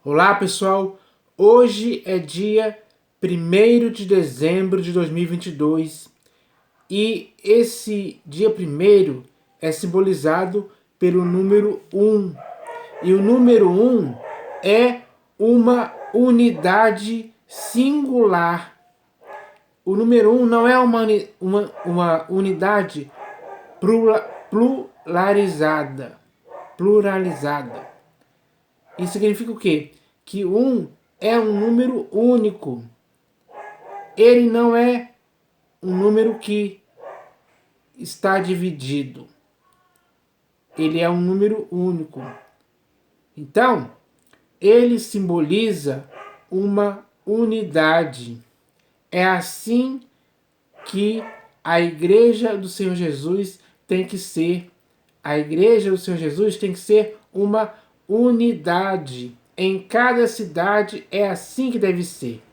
Olá pessoal, hoje é dia 1º de dezembro de 2022 e esse dia 1º é simbolizado pelo número 1. E o número 1 é uma unidade singular. O número 1 não é uma unidade pluralizada. Isso significa o quê? Que 1 é um número único. Ele não é um número que está dividido. Ele é um número único. Então, ele simboliza uma unidade. É assim que a Igreja do Senhor Jesus tem que ser. A Igreja do Senhor Jesus tem que ser uma unidade. Em cada cidade é assim que deve ser.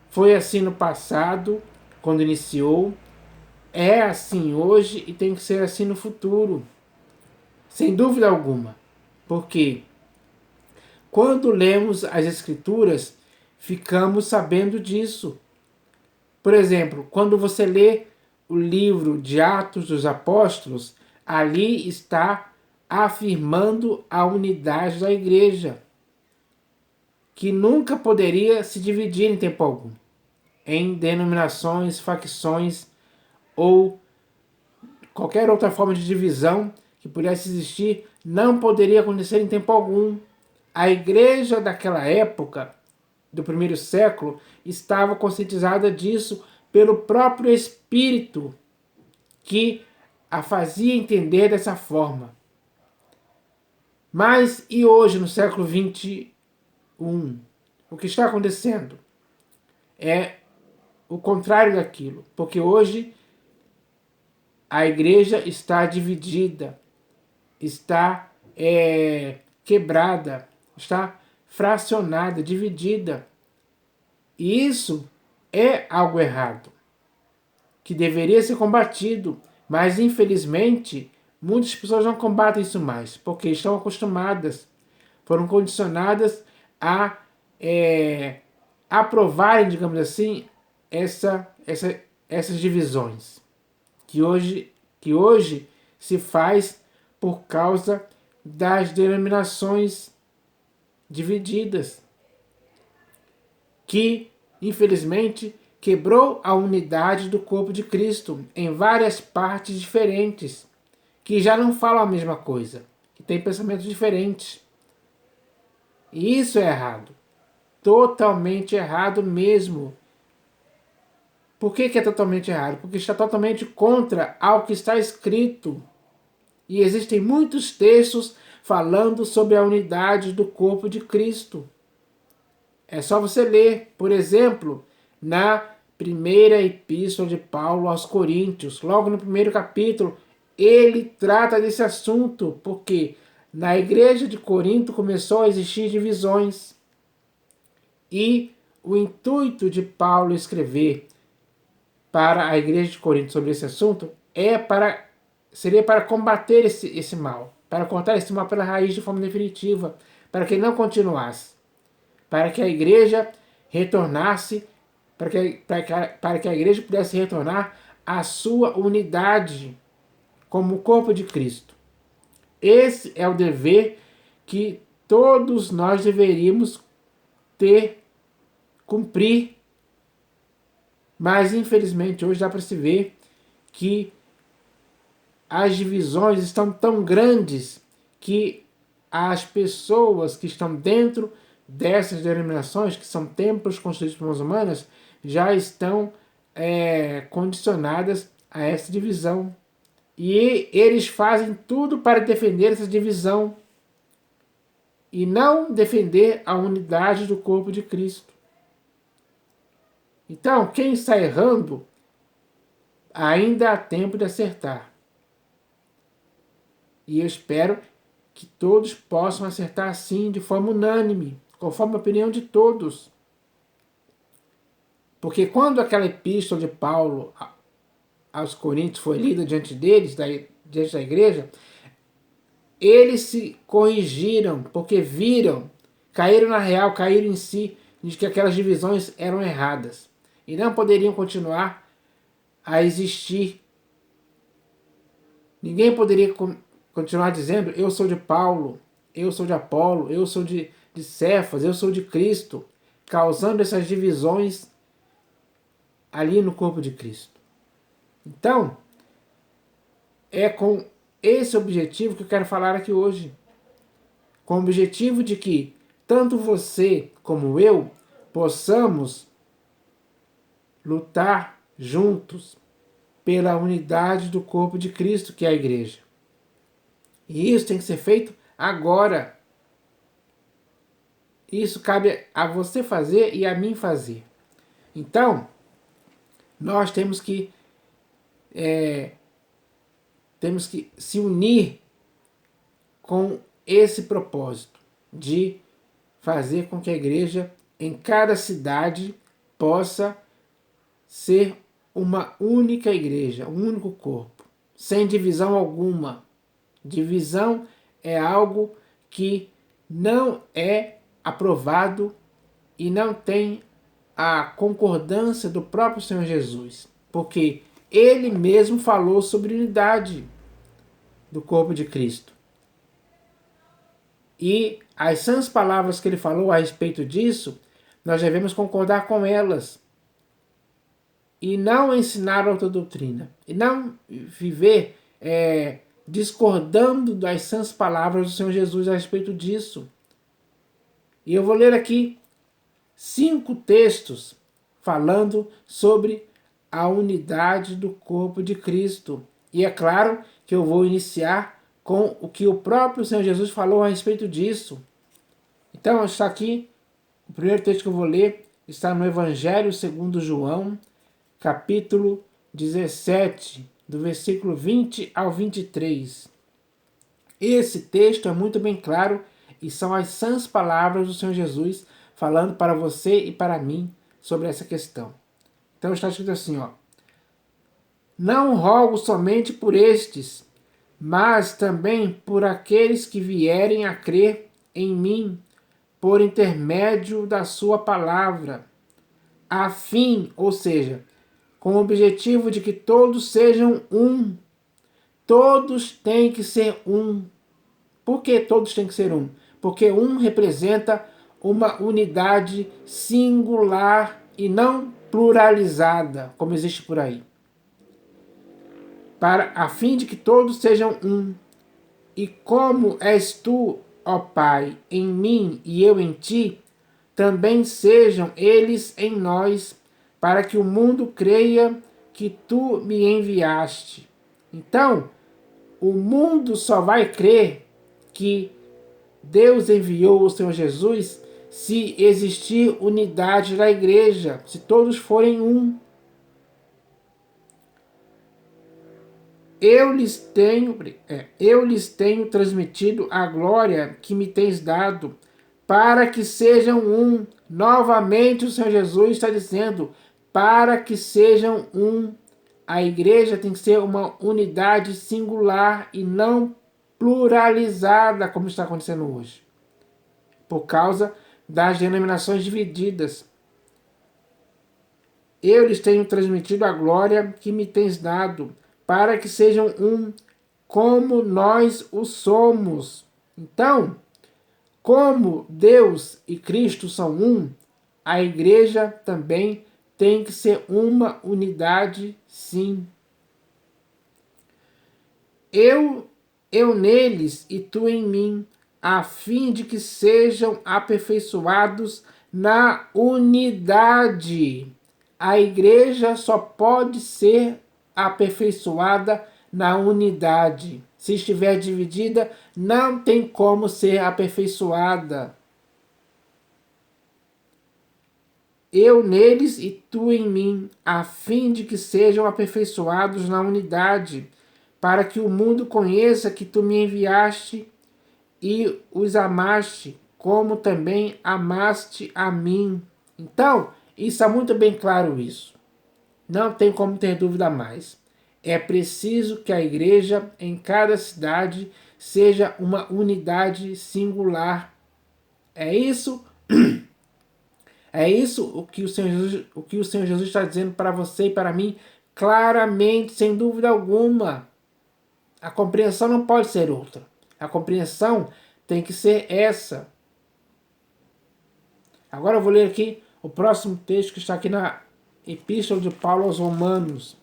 Foi assim no passado, quando iniciou, é assim hoje e tem que ser assim no futuro. Sem dúvida alguma. Porque quando lemos as Escrituras, ficamos sabendo disso. Por exemplo, quando você lê o livro de Atos dos Apóstolos, ali está afirmando a unidade da igreja, que nunca poderia se dividir em tempo algum, em denominações, facções ou qualquer outra forma de divisão que pudesse existir, não poderia acontecer em tempo algum. A igreja daquela época, do primeiro século, estava conscientizada disso pelo próprio Espírito, que a fazia entender dessa forma. Mas e hoje, no século XXI? O que está acontecendo? É o contrário daquilo, porque hoje a igreja está dividida, está quebrada, está fracionada, dividida. E isso é algo errado, que deveria ser combatido, mas infelizmente muitas pessoas não combatem isso mais, porque estão acostumadas, foram condicionadas a aprovarem, digamos assim, essas divisões que hoje se faz por causa das denominações divididas, que infelizmente quebrou a unidade do corpo de Cristo em várias partes diferentes, que já não falam a mesma coisa, que têm pensamentos diferentes. E isso é errado. Totalmente errado mesmo. Por que é totalmente errado? Porque está totalmente contra ao que está escrito. E existem muitos textos falando sobre a unidade do corpo de Cristo. É só você ler, por exemplo, na primeira epístola de Paulo aos Coríntios, logo no primeiro capítulo, ele trata desse assunto, porque na igreja de Corinto começou a existir divisões. E o intuito de Paulo escrever para a igreja de Corinto sobre esse assunto seria para combater esse mal, para cortar esse mal pela raiz de forma definitiva, para que ele não continuasse, para que a igreja retornasse, para que a igreja pudesse retornar à sua unidade como o corpo de Cristo. Esse é o dever que todos nós deveríamos cumprir. Mas infelizmente hoje dá para se ver que as divisões estão tão grandes que as pessoas que estão dentro dessas denominações, que são templos construídos por mãos humanas, já estão condicionadas a essa divisão. E eles fazem tudo para defender essa divisão e não defender a unidade do corpo de Cristo. Então, quem está errando, ainda há tempo de acertar. E eu espero que todos possam acertar assim, de forma unânime, conforme a opinião de todos. Porque quando aquela epístola de Paulo aos Coríntios foi lida diante deles, diante da igreja, eles se corrigiram, porque viram caíram na real, caíram em si, de que aquelas divisões eram erradas e não poderiam continuar a existir. Ninguém poderia continuar dizendo: eu sou de Paulo, eu sou de Apolo, eu sou de Cefas, eu sou de Cristo, causando essas divisões ali no corpo de Cristo. Então, é com esse objetivo que eu quero falar aqui hoje. Com o objetivo de que tanto você como eu possamos lutar juntos pela unidade do corpo de Cristo, que é a igreja. E isso tem que ser feito agora. Isso cabe a você fazer e a mim fazer. Então, nós temos que se unir com esse propósito de fazer com que a igreja em cada cidade possa ser uma única igreja, um único corpo, sem divisão alguma. Divisão é algo que não é aprovado e não tem a concordância do próprio Senhor Jesus, porque ele mesmo falou sobre unidade do corpo de Cristo. E as sãs palavras que ele falou a respeito disso, nós devemos concordar com elas. E não ensinar outra doutrina. E não viver discordando das sãs palavras do Senhor Jesus a respeito disso. E eu vou ler aqui 5 textos falando sobre a unidade do corpo de Cristo. E é claro que eu vou iniciar com o que o próprio Senhor Jesus falou a respeito disso. Então, está aqui, o primeiro texto que eu vou ler está no Evangelho segundo João, capítulo 17, do versículo 20 ao 23. Esse texto é muito bem claro e são as sãs palavras do Senhor Jesus falando para você e para mim sobre essa questão. Então está escrito assim, ó: não rogo somente por estes, mas também por aqueles que vierem a crer em mim, por intermédio da sua palavra, a fim, ou seja, com o objetivo de que todos sejam um. Todos têm que ser um. Por que todos têm que ser um? Porque um representa uma unidade singular e não pluralizada, como existe por aí. A fim de que todos sejam um. E como és tu, ó Pai, em mim e eu em ti, também sejam eles em nós, para que o mundo creia que tu me enviaste. Então, o mundo só vai crer que Deus enviou o Senhor Jesus se existir unidade na igreja, se todos forem um. Eu lhes tenho transmitido a glória que me tens dado, para que sejam um. Novamente o Senhor Jesus está dizendo, para que sejam um. A igreja tem que ser uma unidade singular e não pluralizada, como está acontecendo hoje, por causa das denominações divididas. Eu lhes tenho transmitido a glória que me tens dado, para que sejam um, como nós o somos. Então, como Deus e Cristo são um, a igreja também tem que ser uma unidade, sim. Eu neles e tu em mim, a fim de que sejam aperfeiçoados na unidade. A igreja só pode ser aperfeiçoada na unidade. Se estiver dividida, não tem como ser aperfeiçoada. Eu neles e tu em mim, a fim de que sejam aperfeiçoados na unidade, para que o mundo conheça que tu me enviaste e os amaste, como também amaste a mim. Então, está muito bem claro isso. Não tem como ter dúvida mais. É preciso que a igreja em cada cidade seja uma unidade singular. É isso, é isso o que o Senhor Jesus está dizendo para você e para mim, claramente, sem dúvida alguma. A compreensão não pode ser outra. A compreensão tem que ser essa. Agora eu vou ler aqui o próximo texto que está aqui na Epístola de Paulo aos Romanos,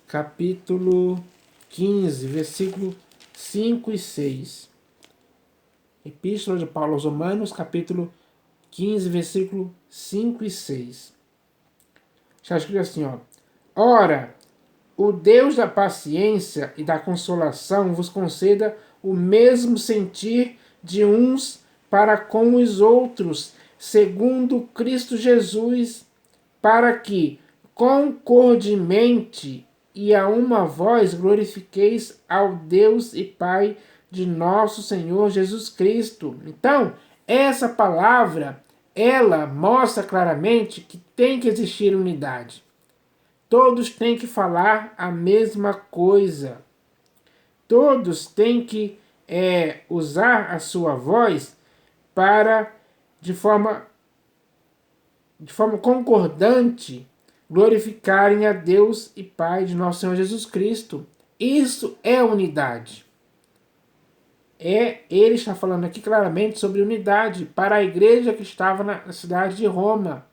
capítulo 15, versículo 5 e 6. Epístola de Paulo aos Romanos, capítulo 15, versículo 5 e 6. Está escrito assim, ó. Ora, o Deus da paciência e da consolação vos conceda o mesmo sentir de uns para com os outros, segundo Cristo Jesus, para que concordemente e a uma voz glorifiqueis ao Deus e Pai de nosso Senhor Jesus Cristo. Então, essa palavra, ela mostra claramente que tem que existir unidade. Todos têm que falar a mesma coisa. Todos têm que usar a sua voz para, de forma concordante, glorificarem a Deus e Pai de nosso Senhor Jesus Cristo. Isso é unidade. Ele está falando aqui claramente sobre unidade para a igreja que estava na cidade de Roma.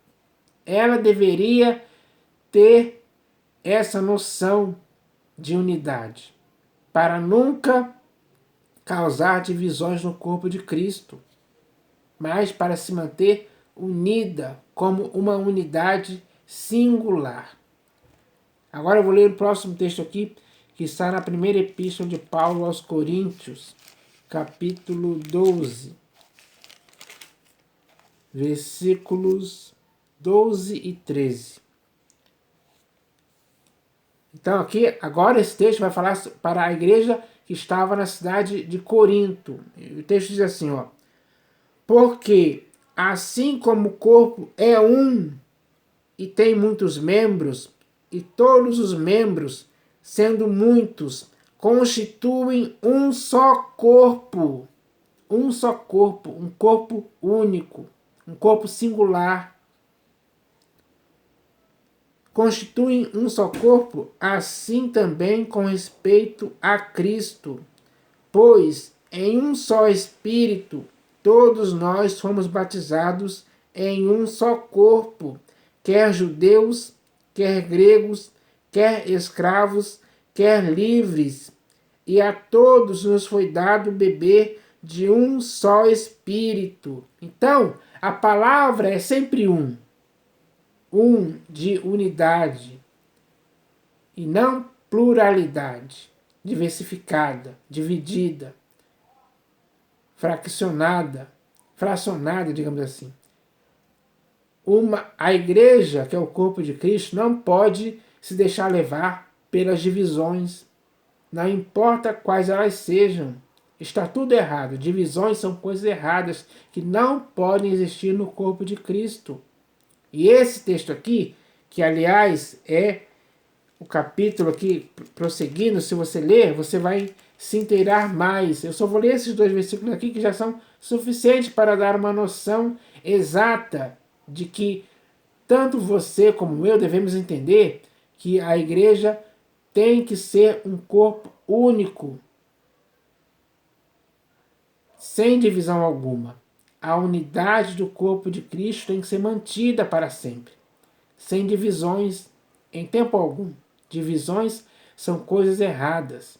Ela deveria ter essa noção de unidade, para nunca causar divisões no corpo de Cristo, mas para se manter unida como uma unidade singular. Agora eu vou ler o próximo texto aqui, que está na primeira epístola de Paulo aos Coríntios, capítulo 12, versículos 12 e 13. Então aqui, agora esse texto vai falar para a igreja que estava na cidade de Corinto. O texto diz assim, ó. Porque assim como o corpo é um e tem muitos membros, e todos os membros, sendo muitos, constituem um só corpo. Um só corpo, um corpo único, um corpo singular. Constituem um só corpo, assim também com respeito a Cristo. Pois em um só Espírito todos nós fomos batizados em um só corpo, quer judeus, quer gregos, quer escravos, quer livres, e a todos nos foi dado beber de um só Espírito. Então, a palavra é sempre um de unidade, e não pluralidade, diversificada, dividida, fracionada, digamos assim. A igreja, que é o corpo de Cristo, não pode se deixar levar pelas divisões, não importa quais elas sejam. Está tudo errado. Divisões são coisas erradas que não podem existir no corpo de Cristo. E esse texto aqui, que aliás é o capítulo aqui, prosseguindo, se você ler, você vai se inteirar mais. Eu só vou ler esses 2 versículos aqui que já são suficientes para dar uma noção exata de que tanto você como eu devemos entender que a igreja tem que ser um corpo único, sem divisão alguma. A unidade do corpo de Cristo tem que ser mantida para sempre, sem divisões em tempo algum. Divisões são coisas erradas.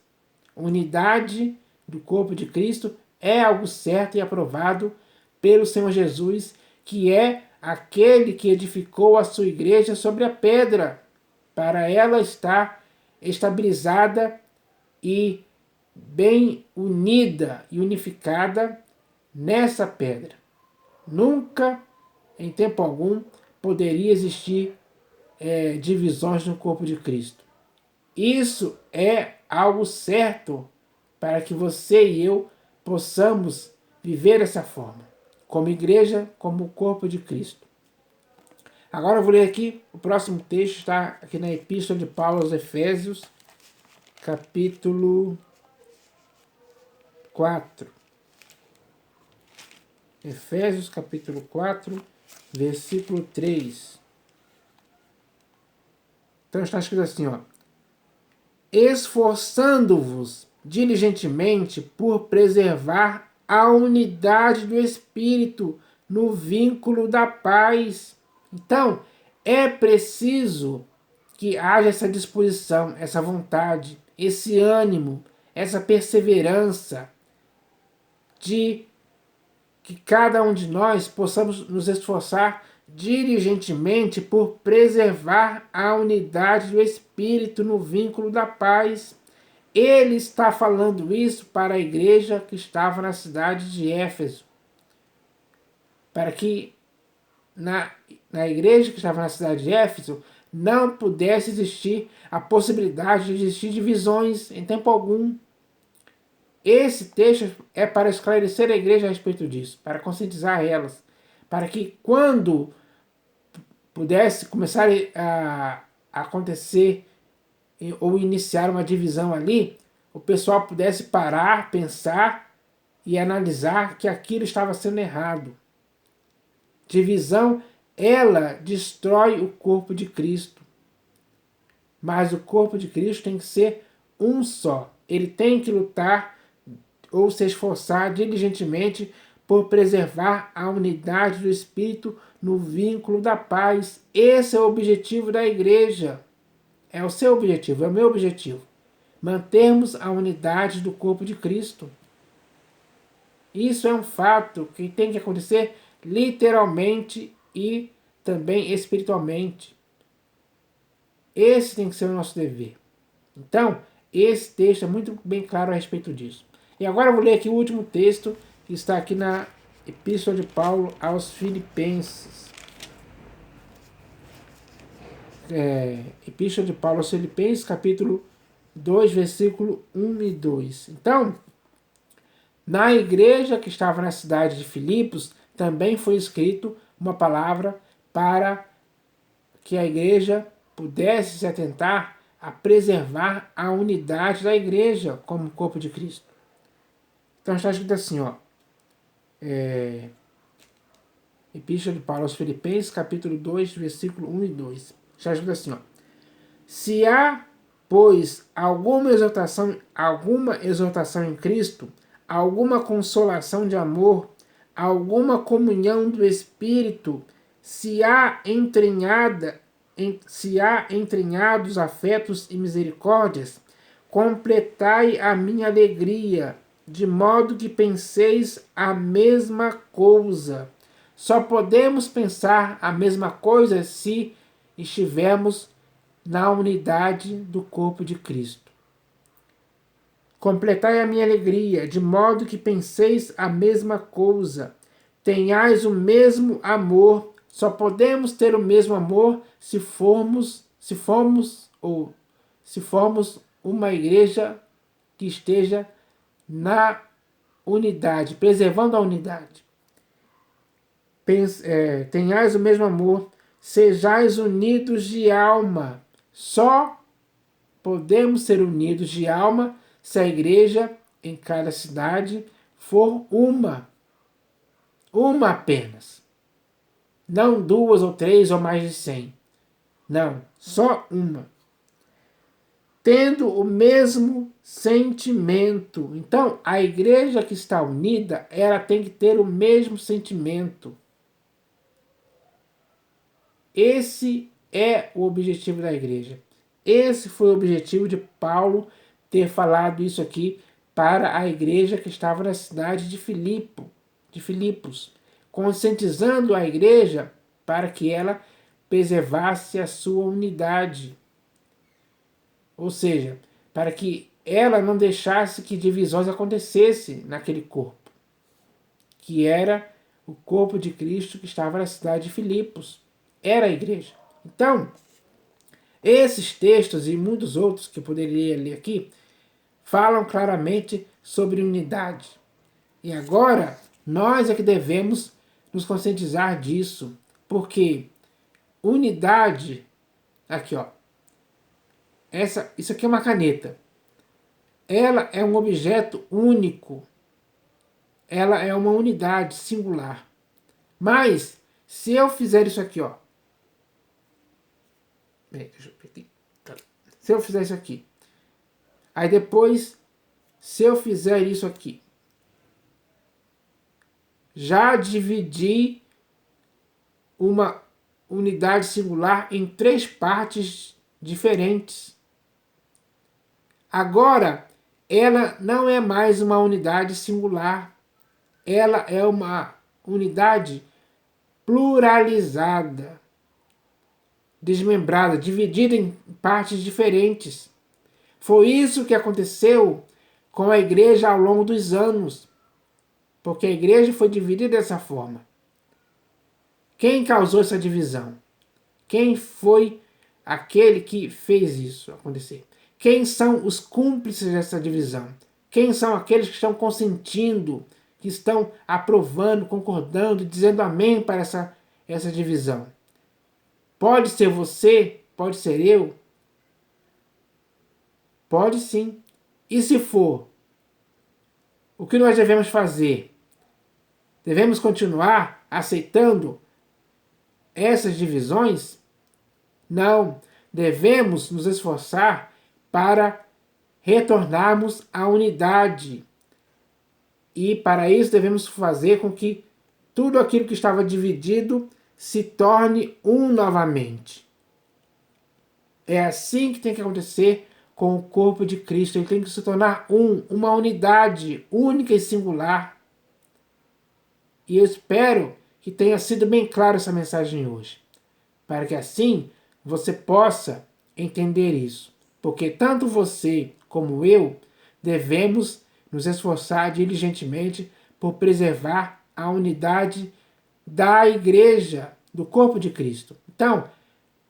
Unidade do corpo de Cristo é algo certo e aprovado pelo Senhor Jesus, que é aquele que edificou a sua igreja sobre a pedra, para ela estar estabilizada e bem unida e unificada nessa pedra. Nunca, em tempo algum, poderia existir divisões no corpo de Cristo. Isso é algo certo para que você e eu possamos viver dessa forma, como igreja, como corpo de Cristo. Agora eu vou ler aqui, o próximo texto está aqui na Epístola de Paulo aos Efésios, capítulo 4. Efésios capítulo 4, versículo 3. Então está escrito assim, ó. Esforçando-vos diligentemente por preservar a unidade do Espírito no vínculo da paz. Então, é preciso que haja essa disposição, essa vontade, esse ânimo, essa perseverança de que cada um de nós possamos nos esforçar diligentemente por preservar a unidade do Espírito no vínculo da paz. Ele está falando isso para a igreja que estava na cidade de Éfeso, para que na igreja que estava na cidade de Éfeso não pudesse existir a possibilidade de existir divisões em tempo algum. Esse texto é para esclarecer a igreja a respeito disso, para conscientizar elas, para que quando pudesse começar a acontecer ou iniciar uma divisão ali, o pessoal pudesse parar, pensar e analisar que aquilo estava sendo errado. Divisão, ela destrói o corpo de Cristo. Mas o corpo de Cristo tem que ser um só. Ele tem que lutar ou se esforçar diligentemente por preservar a unidade do Espírito no vínculo da paz. Esse é o objetivo da igreja. É o seu objetivo, é o meu objetivo. Mantermos a unidade do corpo de Cristo. Isso é um fato que tem que acontecer literalmente e também espiritualmente. Esse tem que ser o nosso dever. Então, esse texto é muito bem claro a respeito disso. E agora eu vou ler aqui o último texto que está aqui na Epístola de Paulo aos Filipenses. Epístola de Paulo aos Filipenses, capítulo 2, versículo 1 e 2. Então, na igreja que estava na cidade de Filipos, também foi escrito uma palavra para que a igreja pudesse se atentar a preservar a unidade da igreja como corpo de Cristo. Então está escrito assim, ó. Epístola de Paulo aos Filipenses, capítulo 2, versículo 1 e 2. Está escrito assim, ó. Se há, pois, alguma exortação em Cristo, alguma consolação de amor, alguma comunhão do Espírito, se há entranhados afetos e misericórdias, completai a minha alegria, de modo que penseis a mesma coisa. Só podemos pensar a mesma coisa se estivermos na unidade do corpo de Cristo. Completai a minha alegria, de modo que penseis a mesma coisa. Tenhais o mesmo amor. Só podemos ter o mesmo amor se formos uma igreja que esteja na unidade, preservando a unidade. Tenhais o mesmo amor, sejais unidos de alma. Só podemos ser unidos de alma se a igreja em cada cidade for uma apenas. Não 2 ou 3 ou mais de 100. Não, só uma. Tendo o mesmo sentimento. Então, a igreja que está unida, ela tem que ter o mesmo sentimento. Esse é o objetivo da igreja. Esse foi o objetivo de Paulo ter falado isso aqui para a igreja que estava na cidade de Filipos, conscientizando a igreja para que ela preservasse a sua unidade. Ou seja, para que ela não deixasse que divisões acontecessem naquele corpo, que era o corpo de Cristo que estava na cidade de Filipos. Era a igreja. Então, esses textos e muitos outros que eu poderia ler aqui falam claramente sobre unidade. E agora, nós é que devemos nos conscientizar disso, porque unidade, aqui ó, isso aqui é uma caneta. Ela é um objeto único. ela é uma unidade singular. Mas, se eu fizer isso aqui, ó. Se eu fizer isso aqui. Aí depois, se eu fizer isso aqui. Já dividi uma unidade singular em 3 partes diferentes. Agora, ela não é mais uma unidade singular. Ela é uma unidade pluralizada, desmembrada, dividida em partes diferentes. Foi isso que aconteceu com a igreja ao longo dos anos, porque a igreja foi dividida dessa forma. Quem causou essa divisão? Quem foi aquele que fez isso acontecer? Quem são os cúmplices dessa divisão? Quem são aqueles que estão consentindo, que estão aprovando, concordando, dizendo amém para essa divisão? Pode ser você, pode ser eu, pode sim. E se for, o que nós devemos fazer? Devemos continuar aceitando essas divisões? Não, devemos nos esforçar para retornarmos à unidade. E para isso devemos fazer com que tudo aquilo que estava dividido se torne um novamente. É assim que tem que acontecer com o corpo de Cristo. Ele tem que se tornar uma unidade única e singular. E eu espero que tenha sido bem clara essa mensagem hoje, para que assim você possa entender isso. Porque tanto você como eu devemos nos esforçar diligentemente por preservar a unidade da igreja, do corpo de Cristo. Então,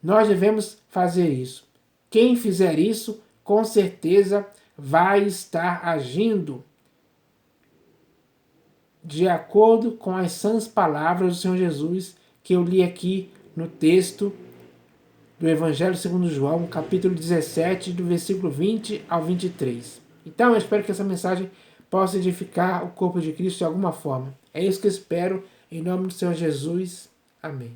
nós devemos fazer isso. Quem fizer isso, com certeza vai estar agindo de acordo com as sãs palavras do Senhor Jesus que eu li aqui no texto do Evangelho segundo João, capítulo 17, do versículo 20 ao 23. Então, eu espero que essa mensagem possa edificar o corpo de Cristo de alguma forma. É isso que eu espero, em nome do Senhor Jesus. Amém.